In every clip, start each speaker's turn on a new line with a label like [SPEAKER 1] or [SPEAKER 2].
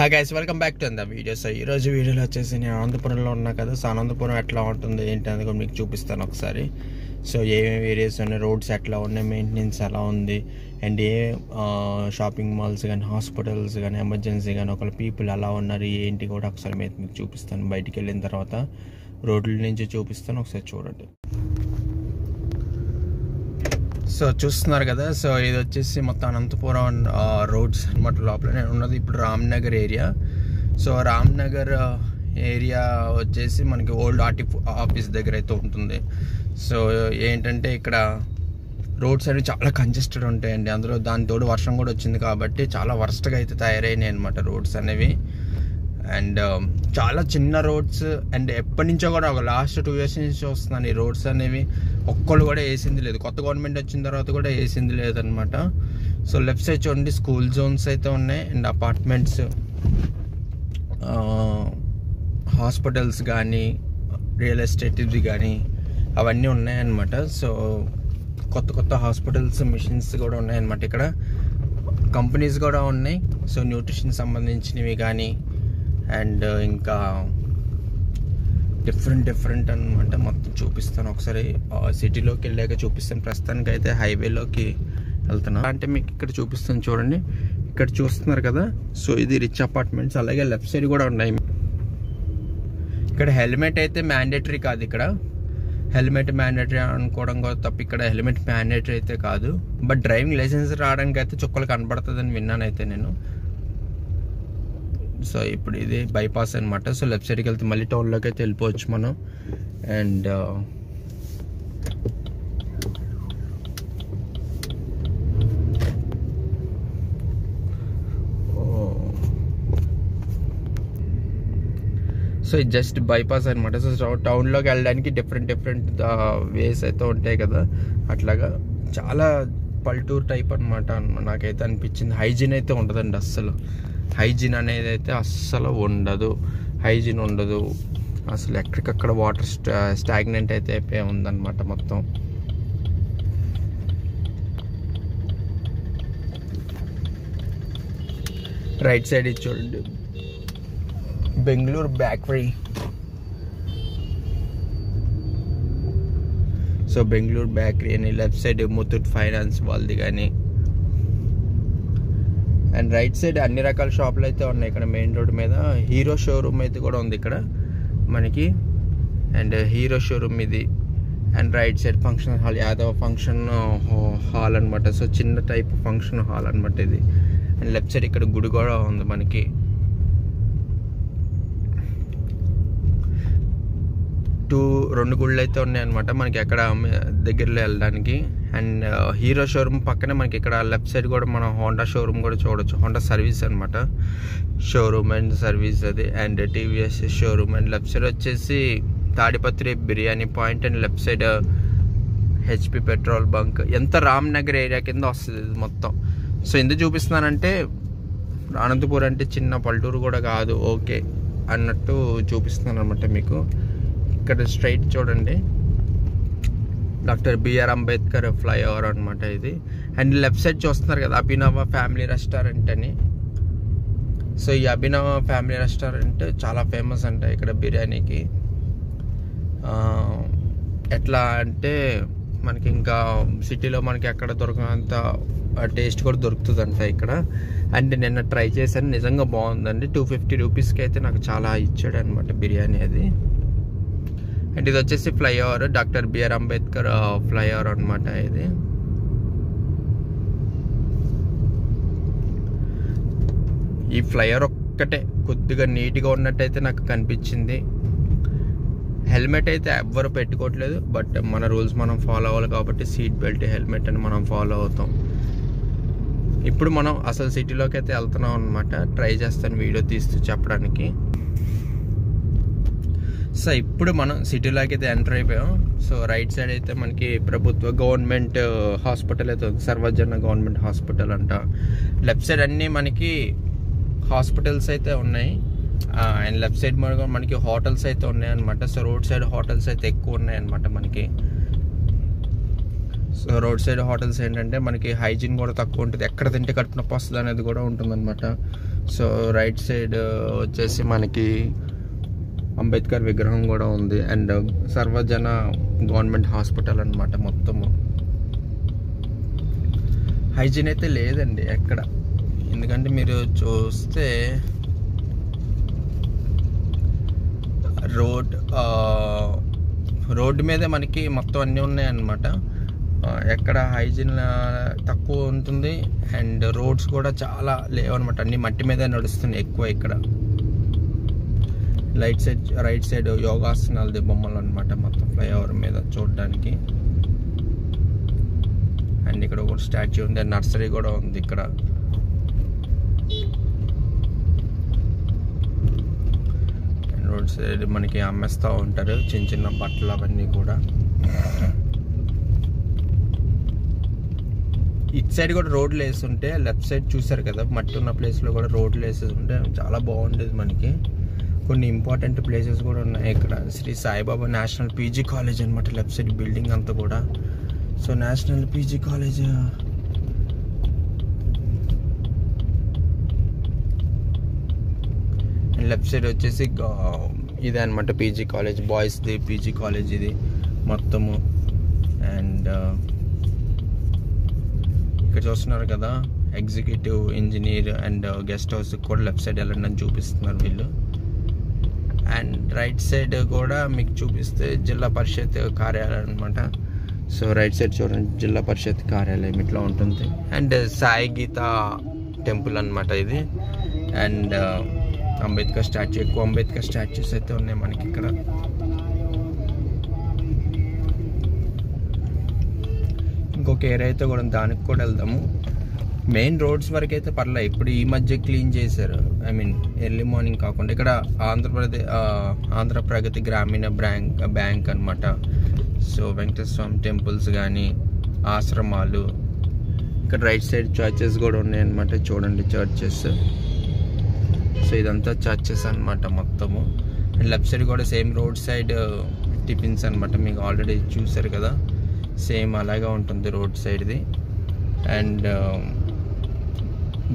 [SPEAKER 1] Hi guys, welcome back to the video. So ఈరోజు వీడియోలో వచ్చేసి నేను అనంతపురంలో ఉన్నా కదా. సో అనంతపురం ఎట్లా ఉంటుంది ఏంటి అనేది కూడా మీకు చూపిస్తాను ఒకసారి. సో ఏమేమి ఏరియాస్ ఉన్నాయి, రోడ్స్ ఎట్లా ఉన్నాయి, మెయింటెనెన్స్ ఎలా ఉంది, అండ్ ఏ షాపింగ్ మాల్స్ కానీ, హాస్పిటల్స్ కానీ, ఎమర్జెన్సీ కానీ, ఒకళ్ళ పీపుల్ ఎలా ఉన్నారు ఏంటి కూడా ఒకసారి మీకు చూపిస్తాను. బయటికి వెళ్ళిన తర్వాత రోడ్ల నుంచి చూపిస్తాను, ఒకసారి చూడండి. సో చూస్తున్నారు కదా. సో ఇది వచ్చేసి మొత్తం అనంతపురం రోడ్స్ అనమాట. లోపల నేను ఉన్నది ఇప్పుడు Ramnagar area. So Ramnagar area వచ్చేసి మనకి ఓల్డ్ ఆఫీస్ దగ్గర అయితే ఉంటుంది. సో ఏంటంటే ఇక్కడ రోడ్స్ అనేవి చాలా కంజెస్టెడ్ ఉంటాయండి. అందులో దానితోడు వర్షం కూడా వచ్చింది కాబట్టి చాలా వర్స్ట్గా అయితే తయారైనాయి అనమాట రోడ్స్ అనేవి. అండ్ చాలా చిన్న రోడ్స్, అండ్ ఎప్పటి నుంచో కూడా ఒక లాస్ట్ 2 years నుంచి వస్తున్నాను ఈ రోడ్స్ అనేవి. ఒక్కళ్ళు కూడా వేసింది లేదు. కొత్త గవర్నమెంట్ వచ్చిన తర్వాత కూడా వేసింది లేదనమాట. సో లెఫ్ట్ సైడ్ చూడండి, స్కూల్ జోన్స్ అయితే ఉన్నాయి, అండ్ అపార్ట్మెంట్స్, హాస్పిటల్స్ కానీ, రియల్ ఎస్టేట్ ఇది కానీ అవన్నీ ఉన్నాయన్నమాట. సో కొత్త కొత్త హాస్పిటల్స్, మిషన్స్ కూడా ఉన్నాయన్నమాట. ఇక్కడ కంపెనీస్ కూడా ఉన్నాయి. సో న్యూట్రిషన్ సంబంధించినవి కానీ, అండ్ ఇంకా డిఫరెంట్ అనమాట. మొత్తం చూపిస్తాను ఒకసారి. సిటీలోకి వెళ్ళాక చూపిస్తాను. ప్రస్తుతానికి అయితే హైవేలోకి వెళ్తున్నాను. అంటే మీకు ఇక్కడ చూపిస్తాను చూడండి. ఇక్కడ చూస్తున్నారు కదా. సో ఇది రిచ్ అపార్ట్మెంట్స్. అలాగే లెఫ్ట్ సైడ్ కూడా ఉన్నాయి. ఇక్కడ హెల్మెట్ అయితే మ్యాండేటరీ కాదు. ఇక్కడ హెల్మెట్ మ్యాండేటరీ అనుకోవడం కూడా తప్ప. ఇక్కడ హెల్మెట్ మ్యాండేటరీ అయితే కాదు, బట్ డ్రైవింగ్ లైసెన్స్ రావడానికి అయితే చుక్కలు కనబడుతుందని విన్నానైతే నేను. సో ఇప్పుడు ఇది బైపాస్ అనమాట. సో లెఫ్ట్ సైడ్కి వెళ్తే మళ్ళీ టౌన్లోకి అయితే వెళ్ళిపోవచ్చు మనం. అండ్ సో ఇది జస్ట్ బైపాస్ అనమాట. సో టౌన్లోకి వెళ్ళడానికి డిఫరెంట్ వేస్ అయితే ఉంటాయి కదా. అట్లాగా చాలా పల్లెటూరు టైప్ అనమాట. నాకైతే అనిపించింది. హైజీన్ అయితే ఉండదండి అస్సలు. హైజీన్ అనేది అయితే అస్సలు ఉండదు. హైజీన్ ఉండదు అసలు. ఎక్కడికక్కడ వాటర్ స్టాగ్నెంట్ అయితే అయిపోయి ఉందన్నమాట మొత్తం. రైట్ సైడ్ ఇది చూడండి, Bengaluru bakery. So Bengaluru bakery అని. లెఫ్ట్ సైడ్ ముత్తూట్ ఫైనాన్స్ వాళ్ళది కానీ, అండ్ రైట్ సైడ్ అన్ని రకాల షాపులు అయితే ఉన్నాయి ఇక్కడ మెయిన్ రోడ్ మీద. హీరో షోరూమ్ అయితే కూడా ఉంది ఇక్కడ మనకి. అండ్ హీరో షోరూమ్ ఇది. And right side function hall, Yadav function hall అనమాట. సో చిన్న టైప్ ఫంక్షన్ హాల్ అనమాట ఇది. అండ్ లెఫ్ట్ సైడ్ ఇక్కడ గుడి కూడా ఉంది మనకి. రెండు గుళ్ళు అయితే ఉన్నాయన్నమాట మనకి అక్కడ దగ్గరలో వెళ్ళడానికి. అండ్ హీరో షోరూమ్ పక్కనే మనకి ఇక్కడ లెఫ్ట్ సైడ్ కూడా మనం హోండా షోరూమ్ కూడా చూడొచ్చు. హోండా సర్వీస్ అనమాట షోరూమ్ అండ్ సర్వీస్ అది. And TVS showroom. And left side వచ్చేసి Tadipatri biryani point. And left side HP petrol bunk. ఎంత రామ్నగర్ ఏరియా కింద వస్తుంది ఇది మొత్తం. సో ఎందుకు చూపిస్తున్నానంటే అనంతపురం అంటే చిన్న పల్లెటూరు కూడా కాదు ఓకే అన్నట్టు చూపిస్తున్నాను అనమాట మీకు. ఇక్కడ స్ట్రైట్ చూడండి, డాక్టర్ బిఆర్ అంబేద్కర్ ఫ్లైఓవర్ అనమాట ఇది. అండ్ లెఫ్ట్ సైడ్ చూస్తున్నారు కదా, అభినవ ఫ్యామిలీ రెస్టారెంట్ అని. సో ఈ అభినవ ఫ్యామిలీ రెస్టారెంట్ చాలా ఫేమస్ అంట ఇక్కడ బిర్యానీకి. ఎట్లా అంటే మనకి ఇంకా సిటీలో మనకి ఎక్కడ దొరకనంత టేస్ట్ కూడా దొరుకుతుందంట ఇక్కడ. అండ్ నిన్న ట్రై చేశాను, నిజంగా బాగుందండి. 250 రూపీస్కి అయితే నాకు చాలా ఇచ్చాడు అనమాట బిర్యానీ అది. అండ్ ఇది వచ్చేసి flyover, doctor BR Ambedkar flyover అనమాట ఇది. ఈ ఫ్లైఓవర్ ఒక్కటే కొద్దిగా నీట్గా ఉన్నట్టయితే నాకు కనిపించింది. హెల్మెట్ అయితే ఎవ్వరు పెట్టుకోవట్లేదు, బట్ మన రూల్స్ మనం ఫాలో అవ్వాలి కాబట్టి సీట్ బెల్ట్, హెల్మెట్ అని మనం ఫాలో అవుతాం. ఇప్పుడు మనం అసలు సిటీలోకి అయితే వెళ్తున్నాం అనమాట. ట్రై చేస్తాను వీడియో తీస్తూ చెప్పడానికి. సో ఇప్పుడు మనం సిటీలోకి అయితే ఎంటర్ అయిపోయాం. సో రైట్ సైడ్ అయితే మనకి ప్రభుత్వ గవర్నమెంట్ హాస్పిటల్ అయితే ఉంది, సర్వజన గవర్నమెంట్ హాస్పిటల్ అంట. లెఫ్ట్ సైడ్ అన్నీ మనకి హాస్పిటల్స్ అయితే ఉన్నాయి. అండ్ లెఫ్ట్ సైడ్ మనకి హోటల్స్ అయితే ఉన్నాయన్నమాట. సో రోడ్ సైడ్ హోటల్స్ అయితే ఎక్కువ ఉన్నాయన్నమాట మనకి. సో రోడ్ సైడ్ హోటల్స్ ఏంటంటే మనకి హైజీన్ కూడా తక్కువ ఉంటుంది. ఎక్కడ తింటే కడుపు నొప్పి వస్తుంది అనేది కూడా ఉంటుందన్నమాట. సో రైట్ సైడ్ వచ్చేసి మనకి అంబేద్కర్ విగ్రహం కూడా ఉంది. అండ్ సర్వజన గవర్నమెంట్ హాస్పిటల్ అనమాట. మొత్తము హైజీన్ అయితే లేదండి ఎక్కడ. ఎందుకంటే మీరు చూస్తే రోడ్డు మీదే మనకి మొత్తం అన్నీ ఉన్నాయన్నమాట. ఎక్కడ హైజీన్ తక్కువ ఉంటుంది. అండ్ రోడ్స్ కూడా చాలా లేవన్నమాట. అన్ని మట్టి మీదే నడుస్తున్నాయి ఎక్కువ ఇక్కడ. రైట్ సైడ్ యోగాసనాలది బొమ్మలు అనమాట మొత్తం ఫ్లైఓవర్ మీద చూడడానికి. అండ్ ఇక్కడ ఒక స్టాచ్యూ ఉంది. నర్సరీ కూడా ఉంది ఇక్కడ. రోడ్ సైడ్ మనకి అమ్మేస్తూ ఉంటారు చిన్న చిన్న బట్టలు అవన్నీ కూడా. ఇటు సైడ్ కూడా రోడ్లు వేస్తుంటే లెఫ్ట్ సైడ్ చూసారు కదా, మట్టి ఉన్న ప్లేస్లో కూడా రోడ్లు వేస్తుంటే చాలా బాగుండేది మనకి. కొన్ని ఇంపార్టెంట్ ప్లేసెస్ కూడా ఉన్నాయి ఇక్కడ. Shri Saibaba national PG college అనమాట లెఫ్ట్ సైడ్ బిల్డింగ్ అంతా కూడా. So national PG college left side వచ్చేసి ఇదే అనమాట పీజీ కాలేజ్, బాయ్స్ది పీజీ కాలేజ్ ఇది మొత్తము. అండ్ ఇక్కడ చూస్తున్నారు కదా executive engineer and guest house కూడా లెఫ్ట్ సైడ్ వెళ్ళండి అని చూపిస్తున్నారు వీళ్ళు. అండ్ రైట్ సైడ్ కూడా మీకు చూపిస్తే జిల్లా పరిషత్ కార్యాలయం అనమాట. సో రైట్ సైడ్ చూడండి జిల్లా పరిషత్ కార్యాలయం ఇట్లా ఉంటుంది. అండ్ సాయి గీత టెంపుల్ అనమాట ఇది. అండ్ అంబేద్కర్ స్టాచ్యూ, ఎక్కువ అంబేద్కర్ స్టాచ్యూస్ అయితే ఉన్నాయి మనకి ఇక్కడ. ఇంకొక ఏరియా అయితే కూడా దానికి కూడా వెళ్దాము. మెయిన్ రోడ్స్ వరకు అయితే పర్లేదు. ఇప్పుడు ఈ మధ్య క్లీన్ చేశారు. ఐ మీన్ ఎర్లీ మార్నింగ్ కాకుండా. ఇక్కడ ఆంధ్ర ప్రగతి గ్రామీణ బ్యాంక్ అనమాట. సో వెంకటేశ్వర స్వామి టెంపుల్స్ కానీ ఆశ్రమాలు. ఇక్కడ రైట్ సైడ్ చర్చెస్ కూడా ఉన్నాయన్నమాట. చూడండి చర్చెస్. సో ఇదంతా చర్చెస్ అనమాట మొత్తము. అండ్ లెఫ్ట్ సైడ్ కూడా సేమ్ రోడ్ సైడ్ టిఫిన్స్ అనమాట. మీకు ఆల్రెడీ చూసారు కదా, సేమ్ అలాగే ఉంటుంది రోడ్ సైడ్ది. అండ్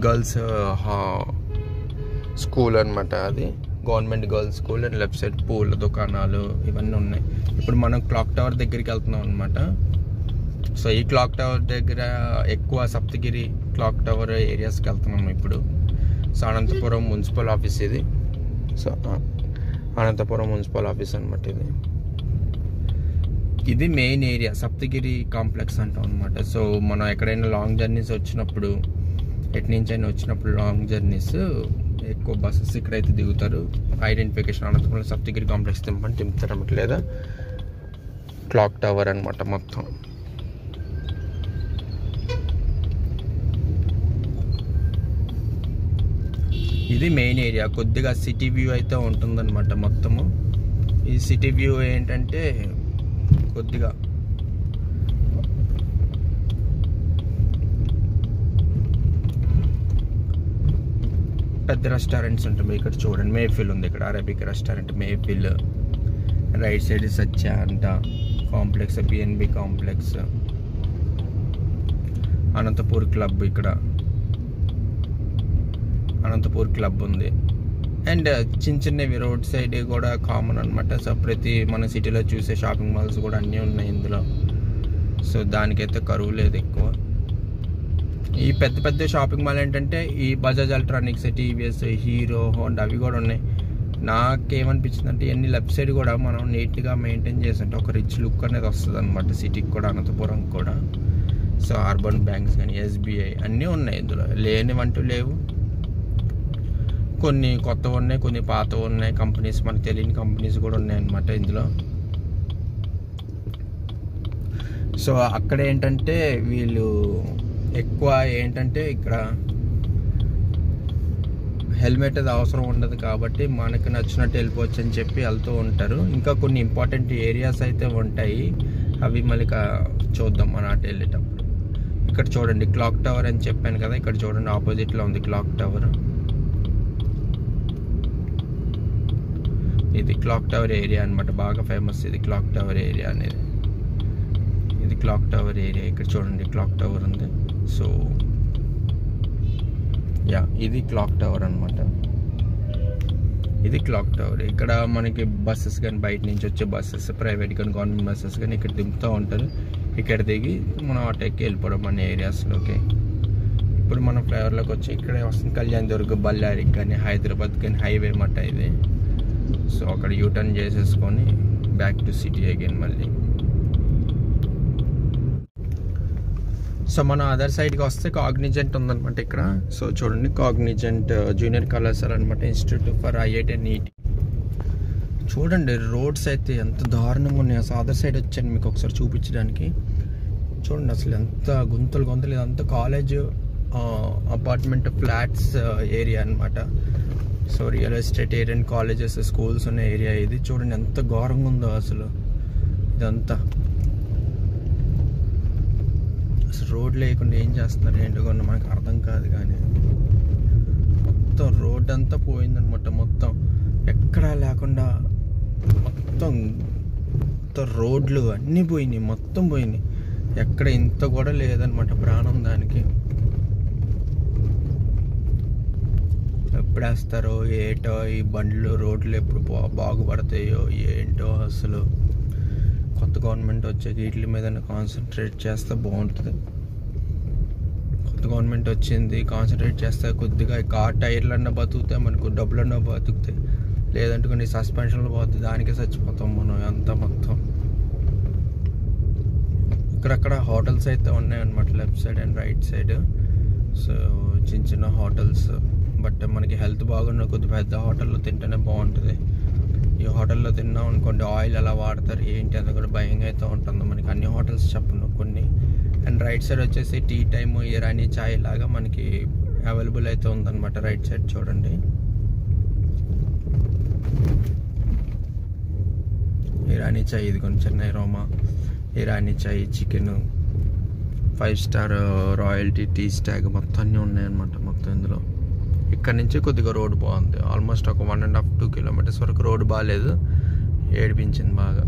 [SPEAKER 1] గర్ల్స్ స్కూల్ అనమాట అది, government girls school. And left side పూల దుకాణాలు ఇవన్నీ ఉన్నాయి. ఇప్పుడు మనం క్లాక్ టవర్ దగ్గరికి వెళ్తున్నాం అనమాట. సో ఈ క్లాక్ టవర్ దగ్గర ఎక్కువ సప్తగిరి క్లాక్ టవర్ ఏరియాస్కి వెళ్తున్నాం ఇప్పుడు. సో అనంతపురం మున్సిపల్ ఆఫీస్ ఇది. సో అనంతపురం మున్సిపల్ ఆఫీస్ అనమాట ఇది. ఇది మెయిన్ ఏరియా సప్తగిరి కాంప్లెక్స్ అంటాం అనమాట. సో మనం ఎక్కడైనా లాంగ్ జర్నీస్ వచ్చినప్పుడు, ఎటు నుంచి అయినా వచ్చినప్పుడు లాంగ్ జర్నీస్ ఎక్కువ బస్సెస్ ఇక్కడైతే దిగుతారు. ఐడెంటిఫికేషన్ అనంతపురం సప్తగిరి కాంప్లెక్స్ తింపుతారు అనమాట. లేదా క్లాక్ టవర్ అనమాట మొత్తం. ఇది మెయిన్ ఏరియా. కొద్దిగా సిటీ వ్యూ అయితే ఉంటుందన్నమాట మొత్తము. ఈ సిటీ వ్యూ ఏంటంటే కొద్దిగా పెద్ద రెస్టారెంట్స్ ఉంటాయి. ఇక్కడ చూడండి మేఫిల్ ఉంది. ఇక్కడ Arabic restaurant Mehfil. Right side Satya అంట complex, PNB complex, Anantapur club. ఇక్కడ అనంతపూర్ క్లబ్ ఉంది. అండ్ చిన్న చిన్నవి రోడ్ సైడ్ కూడా కామన్ అనమాట. సో ప్రతి మన సిటీలో చూసే షాపింగ్ మాల్స్ కూడా అన్నీ ఉన్నాయి ఇందులో. సో దానికైతే కరువు లేదు ఎక్కువ. ఈ పెద్ద పెద్ద షాపింగ్ మాల్ ఏంటంటే ఈ Bajaj electronics, TVS, hero, Honda అవి కూడా ఉన్నాయి. నాకేమనిపించింది అంటే ఇవన్నీ లెఫ్ట్ సైడ్ కూడా మనం నీట్గా మెయింటైన్ చేస్తుంటే ఒక రిచ్ లుక్ అనేది వస్తుంది అనమాట సిటీకి కూడా, అనంతపురం కూడా. సో అర్బన్ బ్యాంక్స్ కానీ ఎస్బీఐ అన్నీ ఉన్నాయి ఇందులో, లేనివంటూ లేవు. కొన్ని కొత్తవి ఉన్నాయి, కొన్ని పాతవి ఉన్నాయి. కంపెనీస్ మనకు తెలియని కంపెనీస్ కూడా ఉన్నాయన్నమాట ఇందులో. సో అక్కడ ఏంటంటే వీళ్ళు ఎక్కువ ఏంటంటే ఇక్కడ హెల్మెట్ అది అవసరం ఉండదు కాబట్టి మనకు నచ్చినట్టు వెళ్ళిపోవచ్చు అని చెప్పి వెళ్తూ ఉంటారు. ఇంకా కొన్ని ఇంపార్టెంట్ ఏరియాస్ అయితే ఉంటాయి, అవి మళ్ళీ చూద్దాం మన అటు వెళ్ళేటప్పుడు. ఇక్కడ చూడండి క్లాక్ టవర్ అని చెప్పాను కదా, ఇక్కడ చూడండి ఆపోజిట్లో ఉంది క్లాక్ టవర్. ఇది క్లాక్ టవర్ ఏరియా అనమాట, బాగా ఫేమస్ ఇది క్లాక్ టవర్ ఏరియా అనేది. ఇది క్లాక్ టవర్ ఏరియా. ఇక్కడ చూడండి క్లాక్ టవర్ ఉంది. సో యా, ఇది క్లాక్ టవర్ అనమాట. ఇది క్లాక్ టవర్. ఇక్కడ మనకి బస్సెస్ కానీ, బయట నుంచి వచ్చే బస్సెస్, ప్రైవేట్ కానీ గవర్నమెంట్ బస్సెస్ కానీ ఇక్కడ దింపుతూ ఉంటారు. ఇక్కడ దిగి మనం ఆటో ఎక్కి వెళ్ళిపోవడం మన ఏరియాస్లోకి. ఇప్పుడు మన ఫ్లైఓవర్లోకి వచ్చి ఇక్కడే వస్తుంది కళ్యాణ్ దుర్గ్, బళ్ళారికి కానీ, హైదరాబాద్ కానీ హైవే మాట ఇది. సో అక్కడ యూటర్న్ చేసేసుకొని బ్యాక్ టు సిటీ అగైన్ మళ్ళీ. సో మన అదర్ సైడ్కి వస్తే కాగ్నిజెంట్ ఉందనమాట ఇక్కడ. సో చూడండి, కాగ్నిజెంట్ జూనియర్ కళాశాల అనమాట, ఇన్స్టిట్యూట్ ఫర్ ఐఐటి అండ్ ఈటీ. చూడండి రోడ్స్ అయితే ఎంత దారుణంగా ఉన్నాయి. అసలు అదర్ సైడ్ వచ్చాను మీకు ఒకసారి చూపించడానికి. చూడండి అసలు ఎంత గుంతలు గుంతలు. ఇదంతా కాలేజ్, అపార్ట్మెంట్, ఫ్లాట్స్ ఏరియా అనమాట. So real estate area, colleges, schools ఉన్న ఏరియా ఇది. చూడండి ఎంత ఘోరంగా ఉందో అసలు ఇదంతా. అసలు రోడ్ లేకుండా ఏం చేస్తున్నారు ఏంటో కూడా మనకు అర్థం కాదు. కానీ మొత్తం రోడ్ అంతా పోయిందనమాట. మొత్తం ఎక్కడా లేకుండా మొత్తం రోడ్లు అన్నీ పోయినాయి, మొత్తం పోయినాయి. ఎక్కడ ఇంత కూడా లేదనమాట ప్రాణం దానికి. ఎప్పుడు వేస్తారో ఏటో ఈ బండ్లు, రోడ్లు ఎప్పుడు బాగుపడతాయో ఏంటో. అసలు కొత్త గవర్నమెంట్ వచ్చాక వీటి మీద కాన్సన్ట్రేట్ చేస్తే బాగుంటుంది. కొత్త గవర్నమెంట్ వచ్చింది, కాన్సన్ట్రేట్ చేస్తే కొద్దిగా కార్ టైర్లన్నా బతుకుతాయి, మనకు డబ్బులన్నా బతుకుతాయి. లేదంటే కొన్ని సస్పెన్షన్లు పోతుంది, దానికే చచ్చిపోతాం మనం అంతా మొత్తం. ఇక్కడక్కడ హోటల్స్ అయితే ఉన్నాయన్నమాట, left side and right side. So చిన్న చిన్న హోటల్స్. బట్ మనకి హెల్త్ బాగున్న కొద్ది పెద్ద హోటల్లో తింటేనే బాగుంటుంది. ఈ హోటల్లో తిన్నాం అనుకోండి, ఆయిల్ ఎలా వాడతారు ఏంటి అది కూడా భయంగా అయితే ఉంటుంది మనకి. అన్ని హోటల్స్ చెప్పను కొన్ని. అండ్ రైట్ సైడ్ వచ్చేసి టీ టైము, ఇరానీ చాయ్ లాగా మనకి అవైలబుల్ అయితే ఉందన్నమాట. రైట్ సైడ్ చూడండి, ఇరానీ చాయ్. ఇది కొంచెం చెన్నై రోమా Irani chai, chicken, 5 star royalty, tea స్టాగ్ మొత్తం అన్నీ ఉన్నాయన్నమాట మొత్తం ఇందులో. ఇక్కడ నుంచి కొద్దిగా రోడ్ బాగుంది. ఆల్మోస్ట్ ఒక 1.5-2 కిలోమీటర్స్ వరకు రోడ్ బాగాలేదు, ఏడిపించింది బాగా.